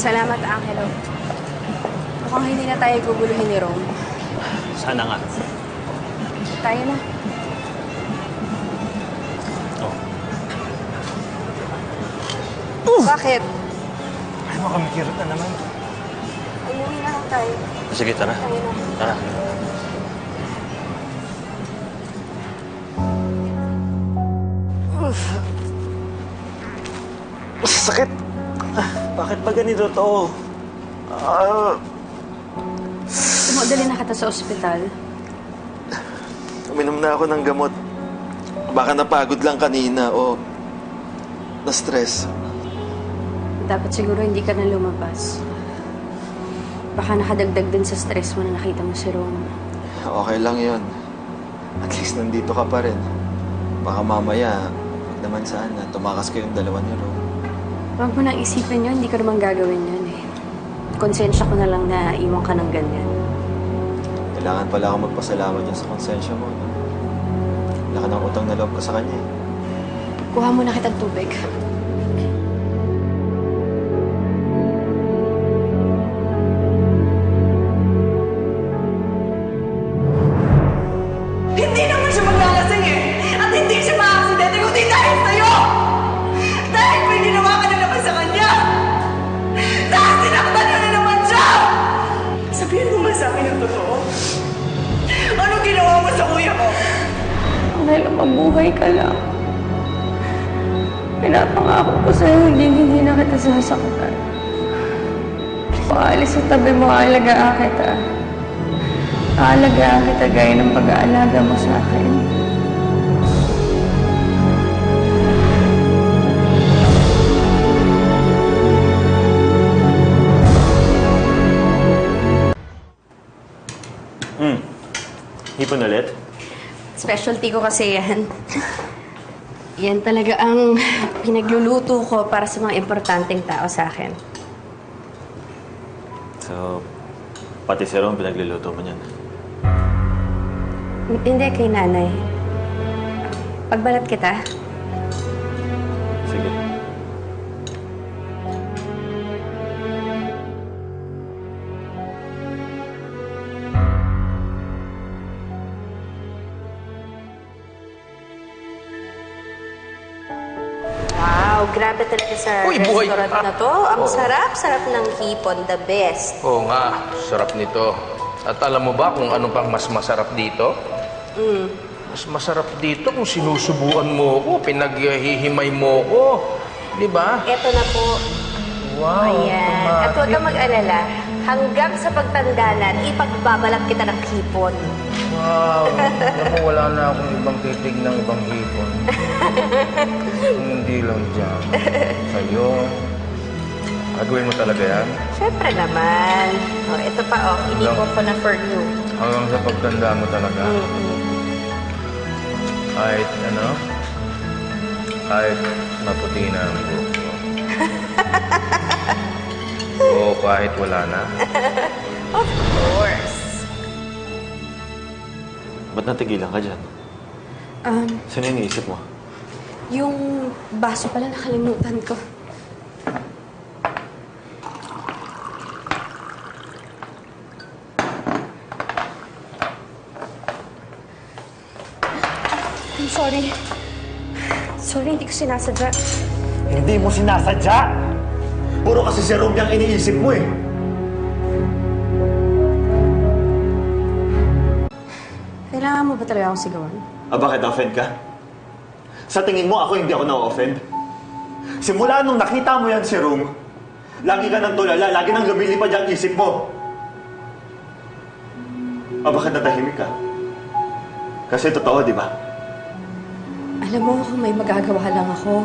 Salamat, Angelo. Mukhang hindi na tayo guguluhin ni Rome. Sana nga. Tayo na. Bakit? Ay, makamikirot na naman. Umuwi na lang tayo. Sige, tara. Tayo na. Tara. Sakit! Bakit ba ganito to? Tumadali na kita sa ospital. Uminom na ako ng gamot. Baka napagod lang kanina o na-stress. Dapat siguro hindi ka na lumabas. Baka nakadagdag din sa stress mo na nakita mo si Rome. Okay lang yon. At least nandito ka pa rin. Baka mamaya, wag naman sana, tumakas kayong dalawa ni Rome. Huwag mo nang isipin yun, hindi ko naman gagawin yun eh. Konsensya ko na lang na iwan ka ng ganyan. Kailangan pala ako magpasalamat dyan sa konsensya mo. No? Wala ka ng utang na loob ko sa kanya eh. Kuha mo na kitang tubig. Hindi naman siya maglalasing eh! At hindi siya maaksidente kundi dahil sa'yo! Dahil may ginawa ka na naman sa kanya! Dahil sinaktan niya na naman siya! Sabihin mo man sa akin yung totoo. Anong ginawa mo sa kuya ko? Angelo, mabuhay ka lang. Pinapangako ko sa'yo, hindi na kita sasaktan. Paalis sa tabi mo, aalagaan kita. Aalagaan kita gaya ng pag-aalaga mo sa akin. Hipon ulit? Specialty ko kasi yan. Yan talaga ang pinagluluto ko para sa mga importanteng tao sa akin. So, pati si Rome pinagluluto mo niyan. Hindi kay nanay. Pagbalat kita. Sige. Wow, grabe talaga sa restaurant na to. Ang sarap ng hipon, the best. Oo nga, sarap nito. At alam mo ba kung ano pang mas masarap dito? Mas masarap dito kung sinusubuan mo ko, pinaghihimay mo ko. Di ba? Eto na po. Wow. Ayan. At huwag kang mag-alala. Hanggang sa pagtandanan, ipagbabalat kita ng hipon. Wow. Alam mo, wala na akong ibang titig ng ibang hipon. Hindi lang dyan. Sa'yo. Gagawin mo talaga yan? Siyempre naman. Oh, ito pa, oh. Inipon ko na for you. Hanggang sa pagtanda mo talaga. Kahit ano? Kahit maputi na ang buhok mo. O kahit wala na. Of course. Ba't natigilan ka dyan? Sino iniisip mo? Yung baso pala nakalimutan ko. I'm sorry. Sorry, hindi ko sinasadya. Hindi mo sinasadya! Puro kasi si Rome yung iniisip mo eh. Kailangan mo ba talaga akong sigawan? Bakit na-offend ka? Sa tingin mo ako hindi ako na-offend? Simula nung nakita mo yan si Rome, lagi ka nang tulala, lagi nang lumilipad yung isip mo. Bakit natahimik ka? Kasi totoo, di ba? Alam mo, kung may magagawa lang ako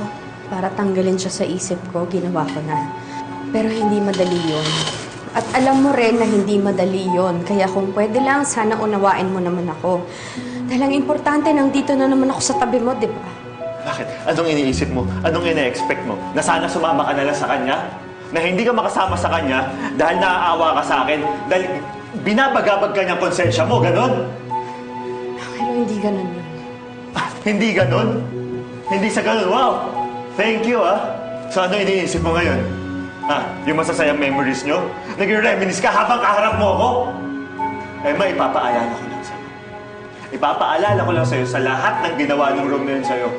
para tanggalin siya sa isip ko, ginawa ko na. Pero hindi madali yun. At alam mo rin na hindi madali yun. Kaya kung pwede lang, sana unawain mo naman ako. Dahil ang importante, nandito na naman ako sa tabi mo, di ba? Bakit? Anong iniisip mo? Anong ine-expect mo? Na sana sumama ka na lang sa kanya? Na hindi ka makasama sa kanya dahil naaawa ka sa akin? Dahil binabagabag ka niyang konsensya mo, ganon? Pero hindi ganun yun. Hindi ganon? Hindi sa ganon? Wow! Thank you, ah! So ano iniisip mo ngayon? Ha? Yung masasayang memories nyo? Nag-reminisce ka habang kaharap mo ako? Emma, ipapaalala ko lang sa'yo. Ipapaalala ko lang sa'yo sa lahat ng ginawa ng Romeo sa'yo.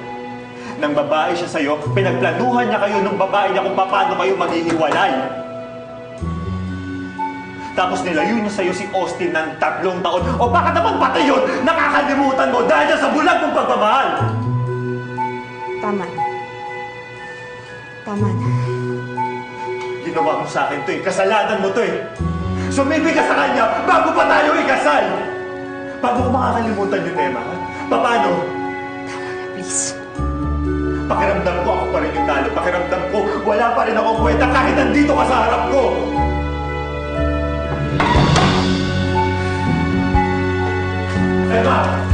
Nang babae siya sa'yo, pinagplanuhan niya kayo ng babae niya kung paano kayo maghihiwalay. Tapos nilayo niya sa'yo si Austin ng 3 taon. O baka naman pati yun, nakakalimutan mo dahil sa bulag mong pagmamahal! Tama na. Tama na. Ginawa mo sa akin to eh. Kasalanan mo to eh. Sumibig ka sa kanya bago pa tayo ikasal! Bago ko makakalimutan yun, Emma. Paano? Tama na, please. Pakiramdam ko ako pa rin yung talo. Pakiramdam ko wala pa rin akong kwenta kahit nandito ka sa harap ko. Emma!